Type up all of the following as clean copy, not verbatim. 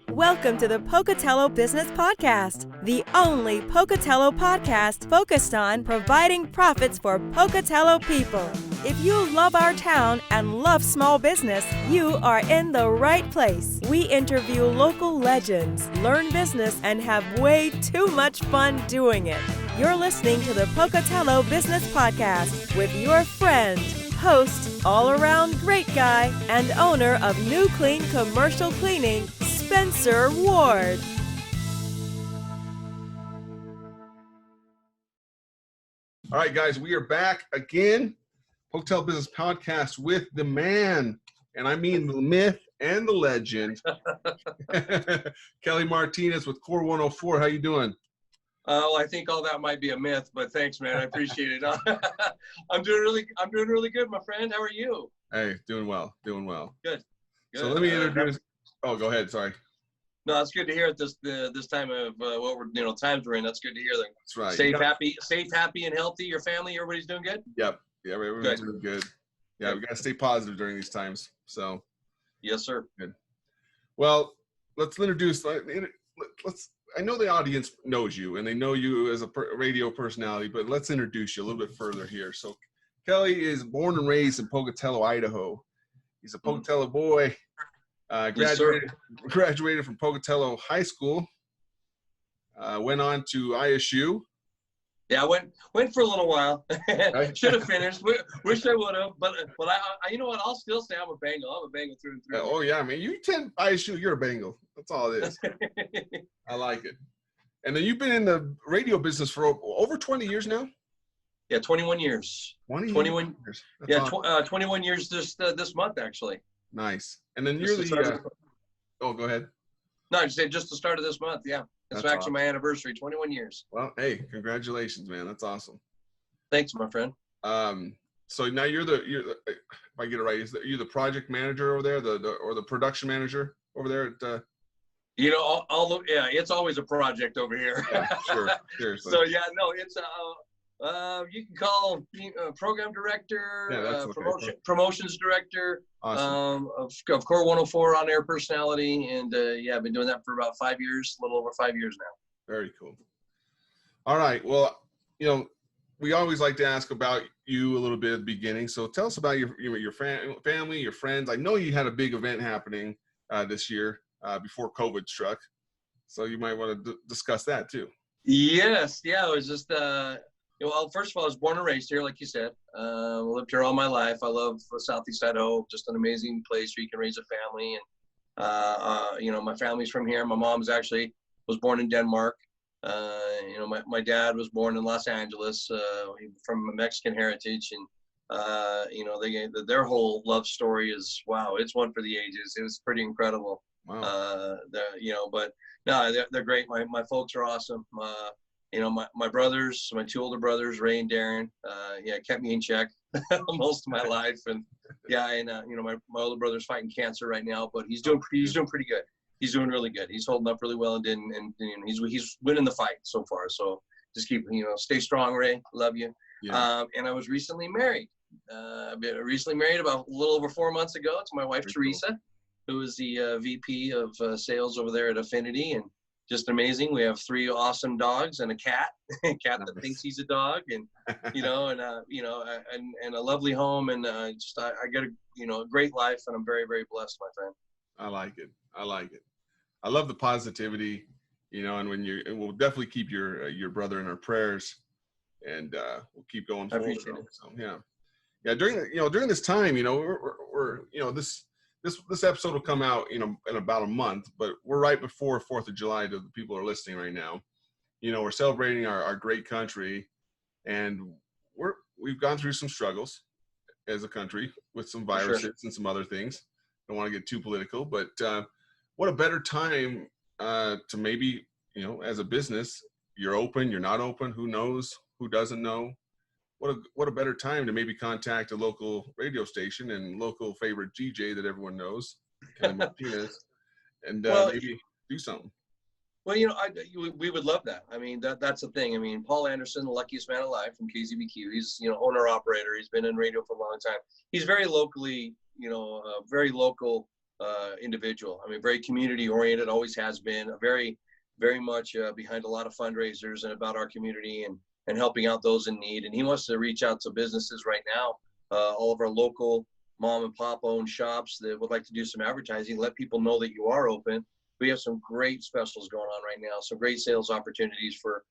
Welcome to the Pocatello Business Podcast, the only Pocatello podcast focused on providing profits for Pocatello people. If you love our town and love small business, you are in the right place. We interview local legends, learn business, and have way too much fun doing it. You're listening to the Pocatello Business Podcast with your friend, host, all-around great guy, and owner of New Clean Commercial Cleaning, Spencer Ward. All right, guys, we are back again. Pocatello Business Podcast with the man, and I mean the myth and the legend, Kelly Martinez with KORR 104. How you doing? Well, I think all that might be a myth, but thanks, man. I appreciate it. I'm doing really good, my friend. How are you? Hey, doing well. Good. So let me introduce. Oh, go ahead. Sorry. No, it's good to hear at this time of what we're times we're in. That's good to hear. That. That's right. Safe, happy, and healthy. Your family, everybody's doing good. Yep. Yeah, everyone's doing good. Yeah, we got to stay positive during these times. So. Yes, sir. Good. Well, let's introduce. I know the audience knows you, and they know you as a radio personality, but let's introduce you a little bit further here. So, Kelly is born and raised in Pocatello, Idaho. He's a Pocatello boy. Graduated from Pocatello High School. Went on to ISU. Yeah, I went for a little while. Should have finished. Wish I would have, but I you know what? I'll still say I'm a Bengal. I'm a Bengal through and through. Oh yeah, I mean you attend ISU, you're a Bengal. That's all it is. I like it. And then you've been in the radio business for over 20 years now. Yeah, 21 years. 21 years. Yeah, awesome. 21 years this month actually. Nice. And then you're the. Oh, go ahead. No, I said just the start of this month. Yeah. It's actually awesome. My anniversary, 21 years. Well, hey, congratulations, man. That's awesome. Thanks, my friend. So now you're the if I get it right, you're the project manager over there, or the production manager over there at it's always a project over here. Yeah, sure. Seriously. So yeah, no, it's you can call program director, promotions director, awesome. of KORR 104 on air personality, and I've been doing that for about 5 years, a little over 5 years now. Very cool. All right, well, we always like to ask about you a little bit at the beginning. So tell us about your family, your friends. I know you had a big event happening this year before COVID struck, so you might want to discuss that too. Yes, yeah, it was just. Well, first of all, I was born and raised here, like you said. Lived here all my life. I love Southeast Idaho, just an amazing place where you can raise a family. And, my family's from here. My mom's actually was born in Denmark. My dad was born in Los Angeles from Mexican heritage. And, their whole love story is, wow, it's one for the ages. It was pretty incredible. Wow. But no, they're great. My folks are awesome. My brothers, my two older brothers, Ray and Darren, kept me in check most of my life. And my older brother's fighting cancer right now, but he's doing pretty good. He's doing really good. He's holding up really well and he's winning the fight so far. So just keep, stay strong, Ray. Love you. Yeah. And I was recently married. I've been recently married about a little over 4 months ago to my wife, Teresa, who is the VP of sales over there at Affinity. And just amazing. We have 3 awesome dogs and a cat, that thinks he's a dog, and and a lovely home, and I got a great life, and I'm very, very blessed, my friend. I like it. I love the positivity, and we'll definitely keep your brother in our prayers, and we'll keep going forward. I appreciate it. So yeah. During this time, we're This episode will come out, in about a month, but we're right before 4th of July to the people who are listening right now. We're celebrating our great country, and we've gone through some struggles as a country with some viruses and some other things. Don't want to get too political, but what a better time to maybe, as a business, you're open, you're not open, who knows, who doesn't know. What a better time to maybe contact a local radio station and local favorite DJ that everyone knows, Kelly Martinez, and maybe do something. Well, we would love that. I mean, that's the thing. I mean, Paul Anderson, the luckiest man alive from KZBQ. He's, owner operator. He's been in radio for a long time. He's very locally, very local individual. I mean, very community oriented, always has been, very, very much behind a lot of fundraisers and about our community and helping out those in need. And he wants to reach out to businesses right now, all of our local mom and pop owned shops that would like to do some advertising, let people know that you are open. We have some great specials going on right now, some great sales opportunities for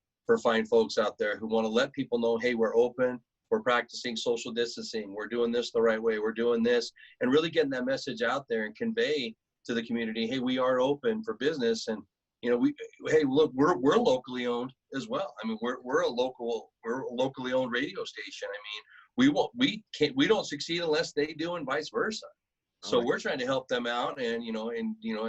fine folks out there who want to let people know, hey, we're open, we're practicing social distancing, we're doing this the right way, we're doing this, and really getting that message out there and convey to the community, hey, we are open for business. And hey, look, we're locally owned as well. I mean, we're a locally owned radio station. I mean, we don't succeed unless they do, and vice versa. So we're trying to help them out and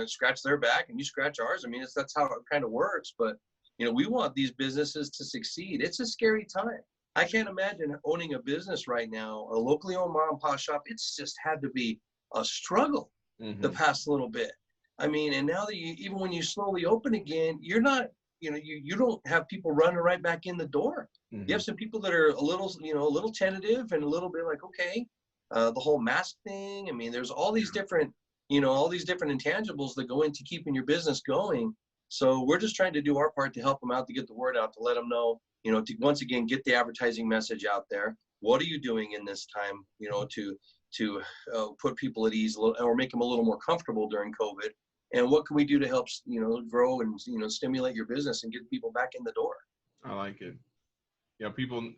scratch their back and you scratch ours. I mean, that's how it kind of works. But, we want these businesses to succeed. It's a scary time. I can't imagine owning a business right now, a locally owned mom and pop shop. It's just had to be a struggle the past little bit. I mean, and now that even when you slowly open again, you're not, you don't have people running right back in the door. You have some people that are a little tentative and a little bit like, okay, the whole mask thing. I mean, there's all these different intangibles that go into keeping your business going. So we're just trying to do our part to help them out, to get the word out, to let them know, to once again, get the advertising message out there. What are you doing in this time, to put people at ease or make them a little more comfortable during COVID? And what can we do to help, grow and, stimulate your business and get people back in the door? I like it. Yeah, people.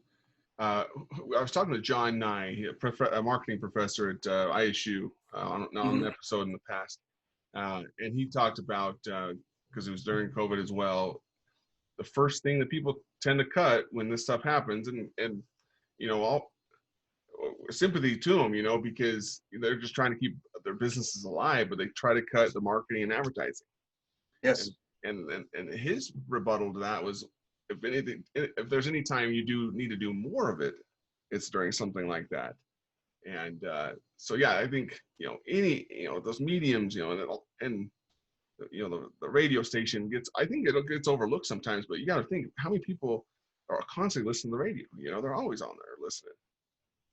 I was talking to John Nye, a marketing professor at ISU, on an episode in the past, and he talked about, because it was during COVID as well, the first thing that people tend to cut when this stuff happens, and all sympathy to them, because they're just trying to keep their businesses alive, but they try to cut the marketing and advertising. Yes. And his rebuttal to that was, if there's any time you do need to do more of it, it's during something like that. And so yeah, I think those mediums, and the radio station gets overlooked sometimes, but you got to think how many people are constantly listening to the radio. They're always on there listening.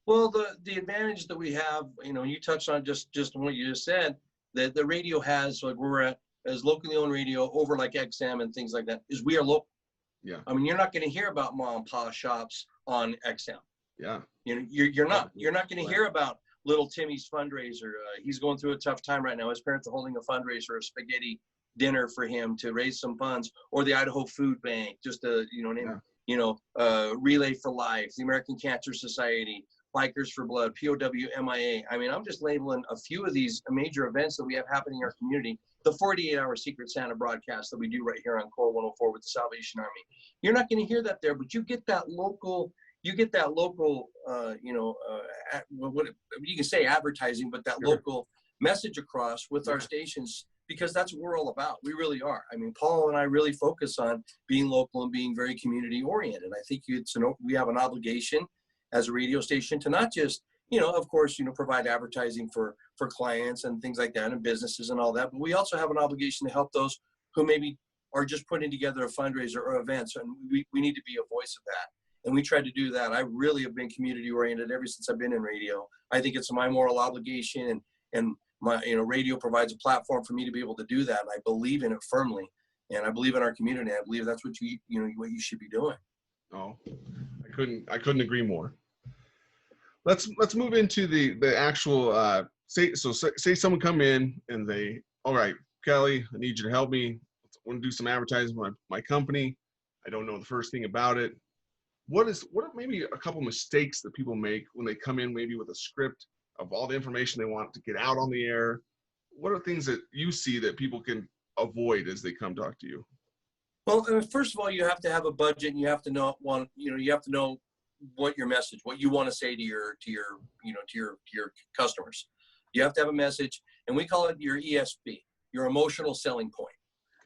Well, the advantage that we have, you touched on just what you just said, that the radio has, like we're at as locally owned radio over like XM and things like that, is we are local. Yeah. I mean, you're not going to hear about mom and pop shops on XM. Yeah. You're not going to hear about little Timmy's fundraiser. He's going through a tough time right now. His parents are holding a fundraiser, a spaghetti dinner for him to raise some funds, or the Idaho Food Bank, just Relay for Life, the American Cancer Society, Bikers for Blood, POWMIA. I mean, I'm just labeling a few of these major events that we have happening in our community. The 48-hour Secret Santa broadcast that we do right here on KORR 104 with the Salvation Army. You're not going to hear that there, but you get that local, you can say advertising, but that local message across with our stations, because that's what we're all about. We really are. I mean, Paul and I really focus on being local and being very community oriented. I think we have an obligation as a radio station to not just, of course, provide advertising for clients and things like that and businesses and all that, but we also have an obligation to help those who maybe are just putting together a fundraiser or events, and we need to be a voice of that. And we try to do that. I really have been community oriented ever since I've been in radio. I think it's my moral obligation, and my, radio provides a platform for me to be able to do that. And I believe in it firmly, and I believe in our community. I believe that's what what you should be doing. Oh, I couldn't agree more. Let's move into the actual say someone come in and they, all right, Kelly, I need you to help me. I want to do some advertising for my company. I don't know the first thing about it. What are maybe a couple mistakes that people make when they come in maybe with a script of all the information they want to get out on the air? What are things that you see that people can avoid as they come talk to you? Well, first of all, you have to have a budget, and you have to know what your message, what you want to say to your customers. You have to have a message, and we call it your ESP, your emotional selling point.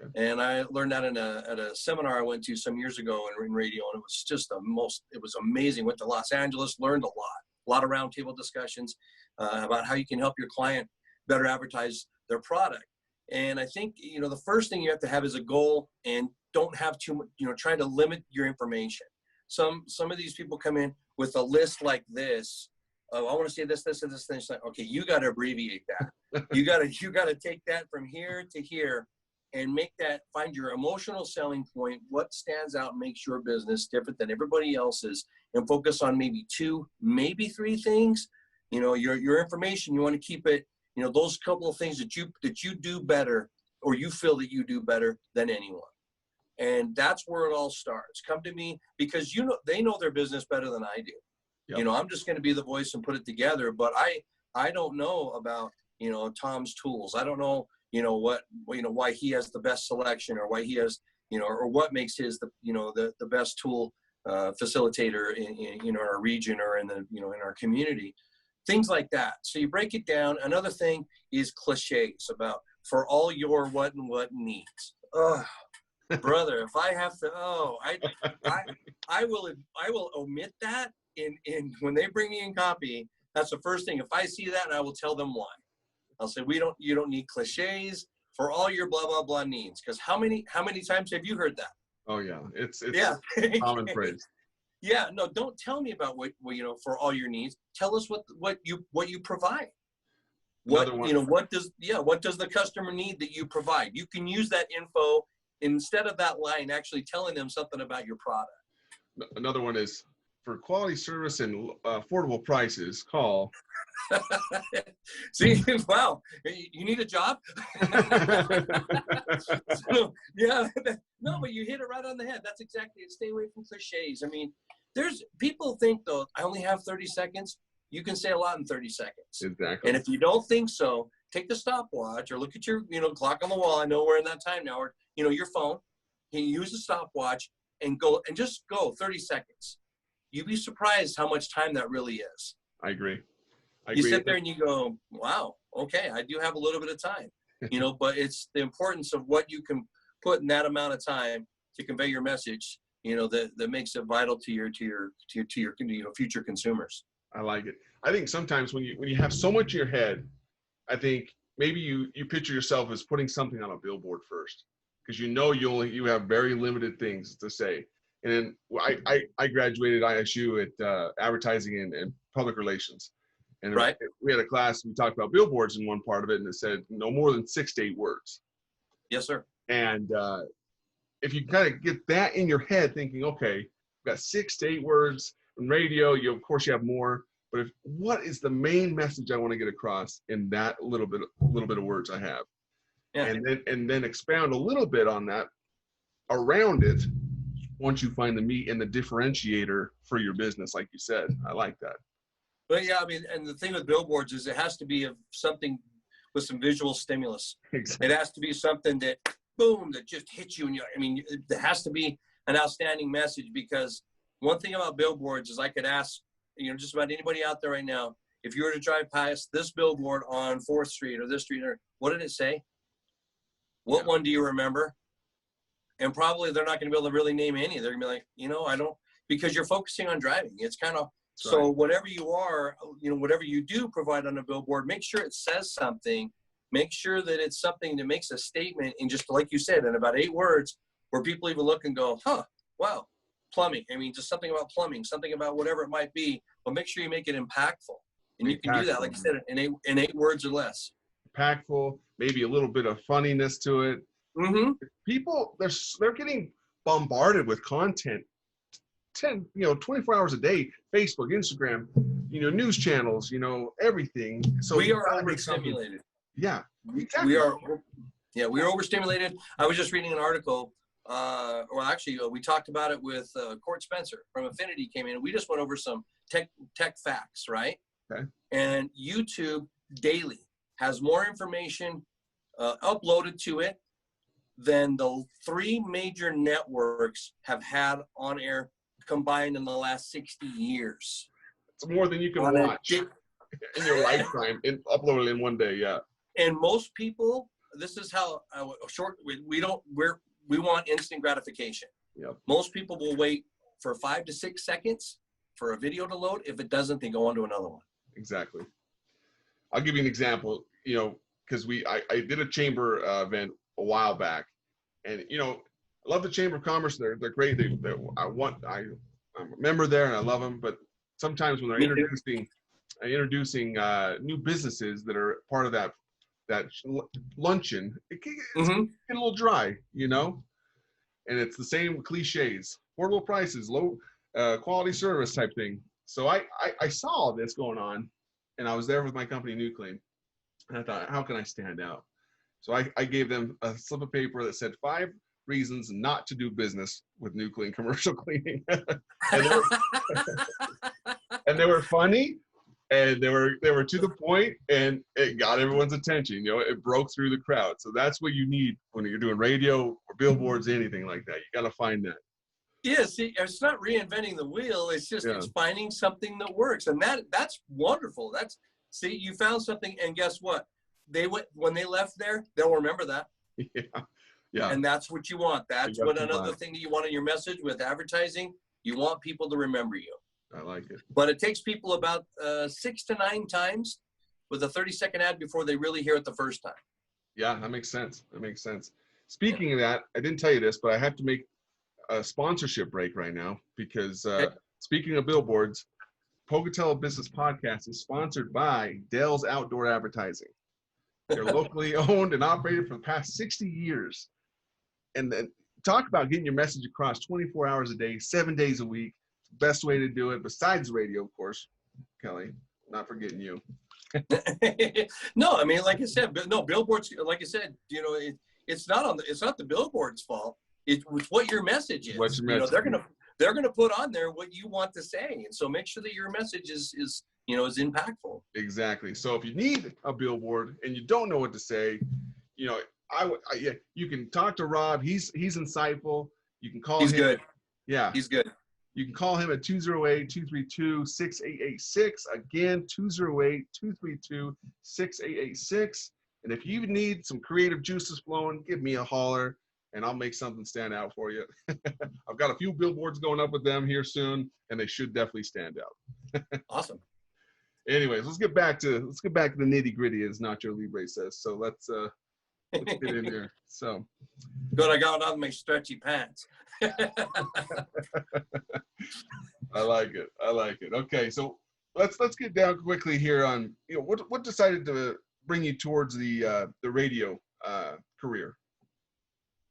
Okay. And I learned that at a seminar I went to some years ago in radio, and it was just it was amazing. Went to Los Angeles, learned a lot of roundtable discussions about how you can help your client better advertise their product. And I think, the first thing you have to have is a goal, and don't have too much, trying to limit your information. Some of these people come in with a list like this. Oh, I want to say this, and this. It's like, okay, you got to abbreviate that. You gotta take that from here to here and find your emotional selling point, what stands out and makes your business different than everybody else's, and focus on maybe 2, maybe 3 things. Your information, you want to keep it, those couple of things that you do better, or you feel that you do better than anyone. And that's where it all starts. Come to me, because they know their business better than I do. Yep. I'm just going to be the voice and put it together, but I don't know about, Tom's tools. I don't know, why he has the best selection, or why he has, or what makes his the best tool facilitator in our region, or in the, in our community, things like that. So you break it down. Another thing is cliches about for all your what and what needs. Brother, if I have to, I will omit that in when they bring me in copy. That's the first thing. If I see that, and I will tell them why. I'll say, you don't need cliches for all your blah blah blah needs. Because how many times have you heard that? Oh yeah, it's yeah. common phrase. Yeah, no, don't tell me about what for all your needs. Tell us what you provide. What does the customer need that you provide? You can use that info instead of that line actually telling them something about your product. Another one is, for quality service and affordable prices, call. See, wow, you need a job? So, yeah, no, but you hit it right on the head. That's exactly it. Stay away from cliches. I mean, people think, though, I only have 30 seconds. You can say a lot in 30 seconds. Exactly. And if you don't think so, take the stopwatch or look at your, clock on the wall. I know we're in that time now. Or, your phone. You can use the stopwatch and just go 30 seconds. You'd be surprised how much time that really is. I agree. You sit there and you go, wow, okay, I do have a little bit of time, but it's the importance of what you can put in that amount of time to convey your message, that makes it vital to your future consumers. I like it. I think sometimes when you have so much in your head, I think maybe you picture yourself as putting something on a billboard first, because you have very limited things to say. And then I graduated ISU at advertising and public relations. And right. We had a class, we talked about billboards in one part of it, and it said no more than 6 to 8 words. Yes, sir. And if you kind of get that in your head thinking, okay, we've got 6 to 8 words on radio, of course you have more, but what is the main message I want to get across in that little bit of words I have? Yeah. And then expound a little bit on that around it once you find the meat and the differentiator for your business, like you said. I like that. But yeah, I mean, and the thing with billboards is it has to be something with some visual stimulus. Exactly. It has to be something that, boom, that just hits you. There has to be an outstanding message, because one thing about billboards is I could ask, just about anybody out there right now, if you were to drive past this billboard on 4th Street or this street, what did it say? What one do you remember? And probably they're not going to be able to really name any. They're going to be like, I don't, because you're focusing on driving. It's kind of, so right. Whatever you are, whatever you do provide on a billboard, make sure it says something. Make sure that it's something that makes a statement in, just like you said, in about 8 words, where people even look and go, wow, plumbing. Just something about plumbing, something about whatever it might be, but make sure you make it impactful. And you can do that, like I said, in 8 words or less. Impactful, maybe a little bit of funniness to it. Mm-hmm. People, they're getting bombarded with content 24 hours a day, Facebook, Instagram, news channels, everything. So we are overstimulated. Yeah. Exactly. We are overstimulated. I was just reading an article, we talked about it with Court Spencer from Affinity came in. We just went over some tech facts, right? Okay. And YouTube daily has more information uploaded to it than the 3 major networks have had on air combined in the last 60 years. It's more than you can watch in your lifetime, uploaded in one day. Yeah. And most people, this is how we want instant gratification. Yep. Most people will wait for 5 to 6 seconds for a video to load. If it doesn't, they go on to another one. Exactly. I'll give you an example, because I did a chamber event a while back, and I love the Chamber of Commerce. They're great. I'm a member there and I love them. But sometimes when they're introducing new businesses that are part of that that luncheon, it's Mm-hmm. getting a little dry, you know? And it's the same cliches, affordable prices, low quality service type thing. So I saw all this going on, and I was there with my company, New Clean, and I thought, how can I stand out? So I gave them a slip of paper that said 5 reasons not to do business with New Clean commercial cleaning. and they were funny, and they were to the point, and it got everyone's attention. You know, it broke through the crowd. So that's what you need when you're doing radio or billboards, anything like that. You got to find that. Yeah, see, it's not reinventing the wheel. It's just it's finding something that works, and that's wonderful. See, you found something, and guess what? When they left there, they'll remember that. Yeah. And that's what you want. That's what another thing that you want in your message with advertising. You want people to remember you. I like it. But it takes people about 6 to 9 times with a 30-second ad before they really hear it the first time. Yeah, that makes sense. Speaking of that, I didn't tell you this, but I have to make a sponsorship break right now because speaking of billboards, Pocatello Business Podcast is sponsored by Dell's Outdoor Advertising. They're locally owned and operated for the past 60 years. And then talk about getting your message across 24 hours a day, 7 days a week. Best way to do it, besides radio, of course, Kelly, not forgetting you. No, I mean, like I said, no billboards. Like I said, you know, it's not the billboard's fault. It's what your message is. What's your message? You know, they're gonna put on there what you want to say, and so make sure that your message is impactful. Exactly. So if you need a billboard and you don't know what to say, you know, you can talk to Rob. He's insightful. You can call him. He's good. Yeah, he's good. You can call him at 208-232-6886. Again, 208-232-6886. And if you need some creative juices flowing, give me a holler, and I'll make something stand out for you. I've got a few billboards going up with them here soon, and they should definitely stand out. Awesome. Anyways, let's get back to the nitty gritty, as Nacho Libre says. So let's get in there. So good, I got on my stretchy pants. I like it. Okay, so let's get down quickly here on, you know, what decided to bring you towards the radio career.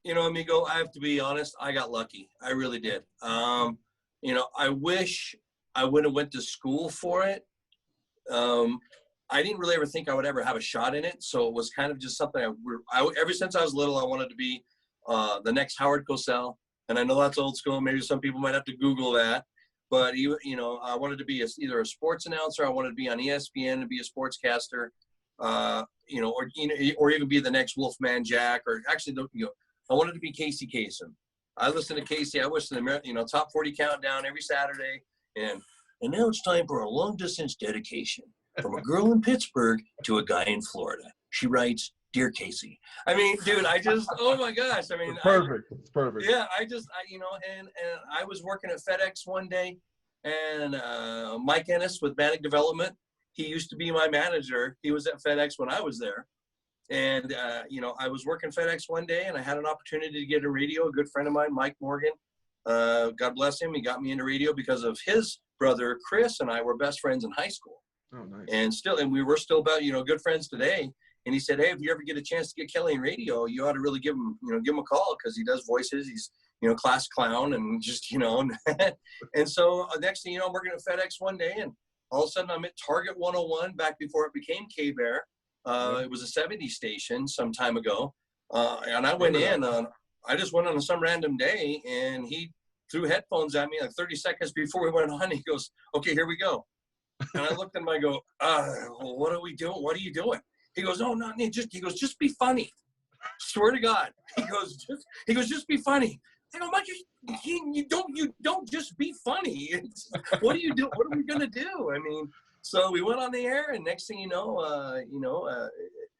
You know, amigo, I have to be honest, I got lucky. I really did. You know, I wish I would have went to school for it. I didn't really ever think I would ever have a shot in it. So it was kind of just something ever since I was little, I wanted to be the next Howard Cosell. And I know that's old school. Maybe some people might have to Google that. But, you know, I wanted to be either a sports announcer. I wanted to be on ESPN and be a sportscaster, you know, or even be the next Wolfman Jack, or actually, you know, I wanted to be Casey Kasem. I listened to Casey. I listened to, you know, Top 40 Countdown every Saturday. And now it's time for a long distance dedication from a girl in Pittsburgh to a guy in Florida. She writes, "Dear Casey." I mean, dude, oh my gosh. I mean, It's perfect. Yeah, you know, and I was working at FedEx one day, and Mike Ennis with Manic Development, he used to be my manager. He was at FedEx when I was there. And, you know, I was working FedEx one day, and I had an opportunity to get a radio. A good friend of mine, Mike Morgan, God bless him, he got me into radio because of his brother, Chris, and I were best friends in high school. Oh, nice. And we were still about, you know, good friends today. And he said, hey, if you ever get a chance to get Kelly in radio, you ought to really give him a call, because he does voices. He's, you know, class clown, and just, you know. And so next thing you know, I'm working at FedEx one day, and all of a sudden I'm at Target 101 back before it became K-Bear. It was a 70 station some time ago. And I went in, I just went on some random day, and he threw headphones at me like 30 seconds before we went on. He goes, okay, here we go. And I looked at him, I go, what are we doing? What are you doing? He goes, oh, no, just be funny. Swear to God. He goes, just be funny. I go, Mike, you don't just be funny. What do you do? What are we gonna do? I mean, so we went on the air, and next thing you know,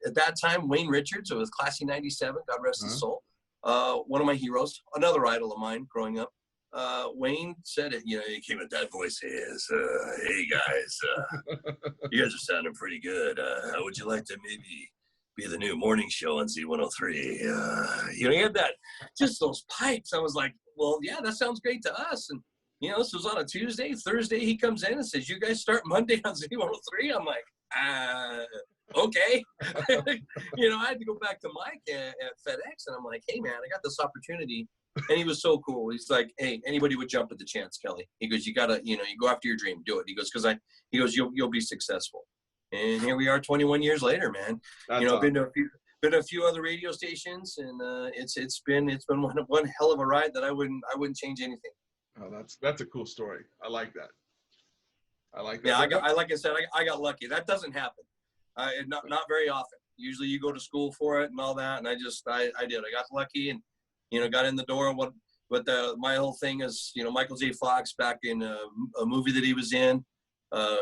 at that time, Wayne Richards, it was Classy 97, God rest his soul, one of my heroes, another idol of mine growing up. Wayne said it, you know, he came with that voice. Hey guys, you guys are sounding pretty good. How would you like to maybe be the new morning show on Z103? You know, he had that, just those pipes. I was like, well, yeah, that sounds great to us. And, you know, this was on a Tuesday. Thursday, he comes in and says, you guys start Monday on Z103? I'm like, okay. You know, I had to go back to Mike at FedEx, and I'm like, hey, man, I got this opportunity. And he was so cool. He's like, hey, anybody would jump at the chance, Kelly. He goes, you got to, you know, you go after your dream, do it. He goes, you'll be successful. And here we are 21 years later, man. That's you know, awesome. been to a few other radio stations, and it's been one hell of a ride that I wouldn't change anything. Oh, that's a cool story. I like that. Yeah, like I said, I got lucky. That doesn't happen. Not very often. Usually you go to school for it and all that, and I did. I got lucky and, you know, got in the door. My whole thing is, you know, Michael J. Fox back in a movie that he was in,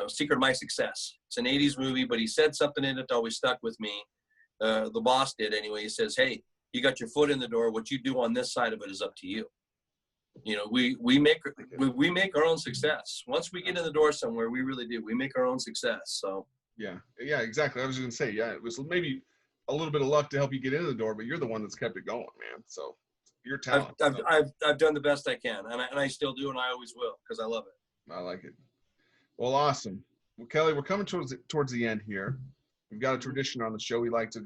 Secret of My Success. It's an 80s movie, but he said something in it that always stuck with me. The boss did anyway. He says, hey, you got your foot in the door. What you do on this side of it is up to you. You know, we make our own success. Once we get in the door somewhere, we really do. We make our own success. So yeah, exactly. I was going to say, yeah, it was maybe a little bit of luck to help you get in the door, but you're the one that's kept it going, man. So your talent. I've done the best I can, and I still do, and I always will, because I love it. I like it. Well, awesome. Well, Kelly, we're coming towards the end here. We've got a tradition on the show. We like to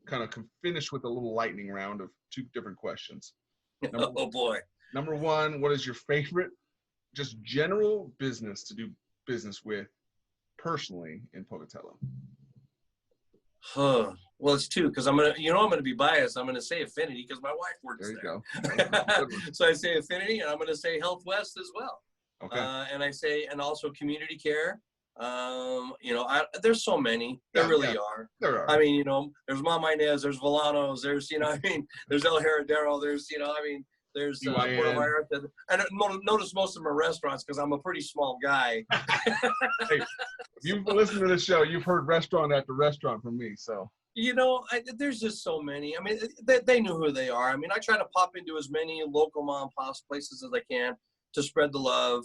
kind of finish with a little lightning round of 2 different questions. Oh boy. Number 1, what is your favorite, just general business to do business with personally in Pocatello? Well, it's 2, because I'm gonna be biased. I'm gonna say Affinity because my wife works there. There you go. So I say Affinity, and I'm gonna say Health West as well. Okay. And also Community Care. You know, there's so many. There really are. There are. I mean, you know, there's Martinez, there's Volanos, there's, you know, I mean, there's El Heredero, there's, you know, I mean, there's Puerto Vallarta. And notice most of them are restaurants because I'm a pretty small guy. Hey, if you've listened to the show, you've heard restaurant after restaurant from me. So, you know, there's just so many. I mean, they know who they are. I mean, I try to pop into as many local mom and pop places as I can to spread the love.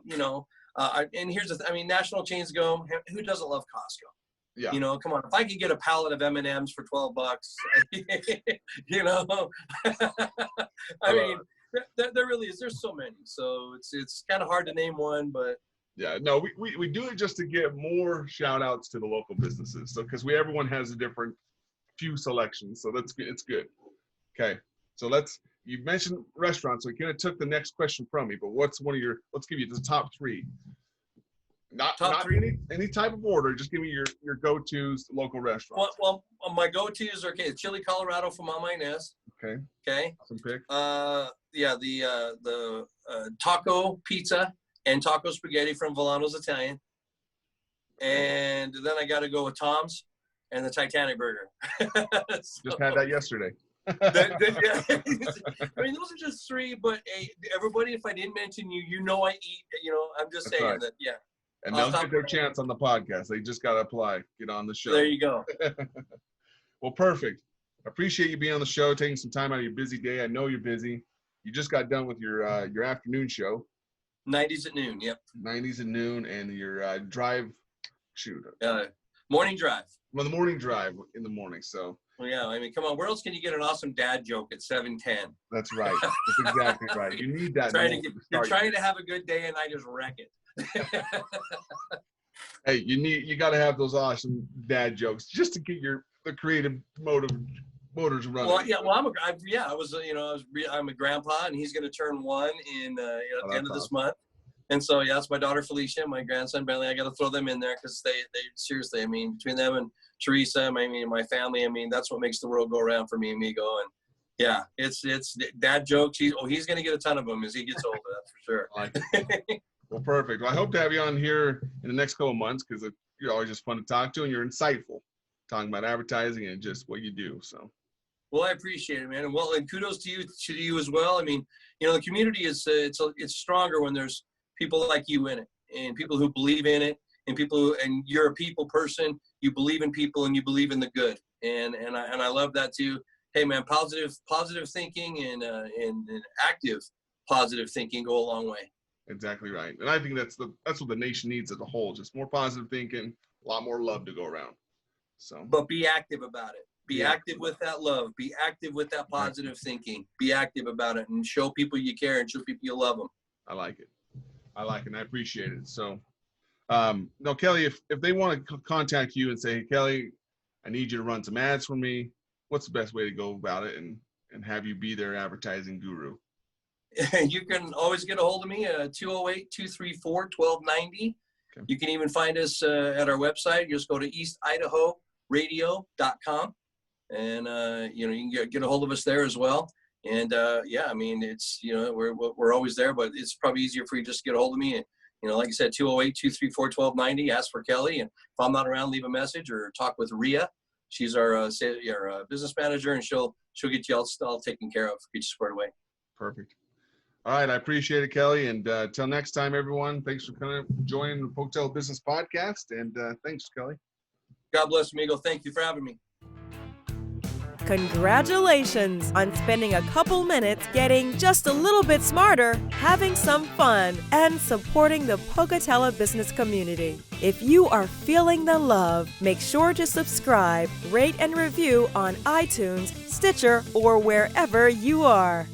You know, and here's the thing. I mean, national chains go. Who doesn't love Costco? Yeah. You know, come on. If I could get a pallet of M&Ms for $12, you know, I mean, there really is. There's so many. So it's kind of hard to name one, but. Yeah, no, we do it just to get more shout outs to the local businesses. So, because everyone has a different few selections. So it's good. Okay. So you mentioned restaurants. So you kind of took the next question from me, but let's give you the top 3. Not any type of order. Just give me your go-tos local restaurants. Well, my go-tos are Chili Colorado from Mama Inez. Okay. Okay. Awesome pick. Yeah, the taco pizza and taco spaghetti from Volano's Italian. And then I got to go with Tom's and the Titanic burger. Just had that yesterday. Yeah. I mean, those are just 3, but hey, everybody, if I didn't mention you, you know I eat, you know, I'm just saying that, yeah. And they'll get their chance on the podcast. They just got to apply, get on the show. There you go. Well, perfect. I appreciate you being on the show, taking some time out of your busy day. I know you're busy. You just got done with your afternoon show. 90s at noon, yep. 90s at noon, and your drive, morning drive. Well, the morning drive in the morning, so. Well, yeah, I mean, come on. Where else can you get an awesome dad joke at 7:10? That's right. That's exactly right. You need that. You're trying to have a good day, and I just wreck it. Hey, you got to have those awesome dad jokes just to get the creative motors running. Well, yeah. Well, I'm a grandpa, and he's going to turn 1 at the end of this month. And so, yeah, that's my daughter Felicia, my grandson Bentley. I got to throw them in there because they seriously. I mean, between them and Teresa, I mean, my family. I mean, that's what makes the world go around for me and Migo. And yeah, it's dad jokes. He's going to get a ton of them as he gets older. That's for sure. Well, perfect. Well, I hope to have you on here in the next couple of months because you're always just fun to talk to and you're insightful, talking about advertising and just what you do. So. Well, I appreciate it, man. And well, and kudos to you as well. I mean, you know, the community is it's stronger when there's people like you in it and people who believe in it and you're a people person. You believe in people and you believe in the good. And I love that too. Hey, man, positive thinking and active positive thinking go a long way. Exactly right. And I think that's what the nation needs as a whole. Just more positive thinking, a lot more love to go around. So. But be active about it. Be active with that love. Be active with that positive thinking. Be active about it and show people you care and show people you love them. I like it. And I appreciate it. So No, Kelly, if they want to contact you and say, hey, Kelly, I need you to run some ads for me, what's the best way to go about it and have you be their advertising guru? You can always get a hold of me, 208-234-1290. Okay. You can even find us at our website. You just go to eastidahoradio.com, and you can get a hold of us there as well. And it's we're always there, but it's probably easier for you just to get a hold of me. And, like I said, 208-234-1290. Ask for Kelly, and if I'm not around, leave a message or talk with Rhea. She's our business manager, and she'll get you all taken care of, get you squared away. Perfect. All right, I appreciate it, Kelly. And till next time, everyone, thanks for joining the Pocatello Business Podcast. And thanks, Kelly. God bless, amigo. Thank you for having me. Congratulations on spending a couple minutes getting just a little bit smarter, having some fun, and supporting the Pocatello business community. If you are feeling the love, make sure to subscribe, rate, and review on iTunes, Stitcher, or wherever you are.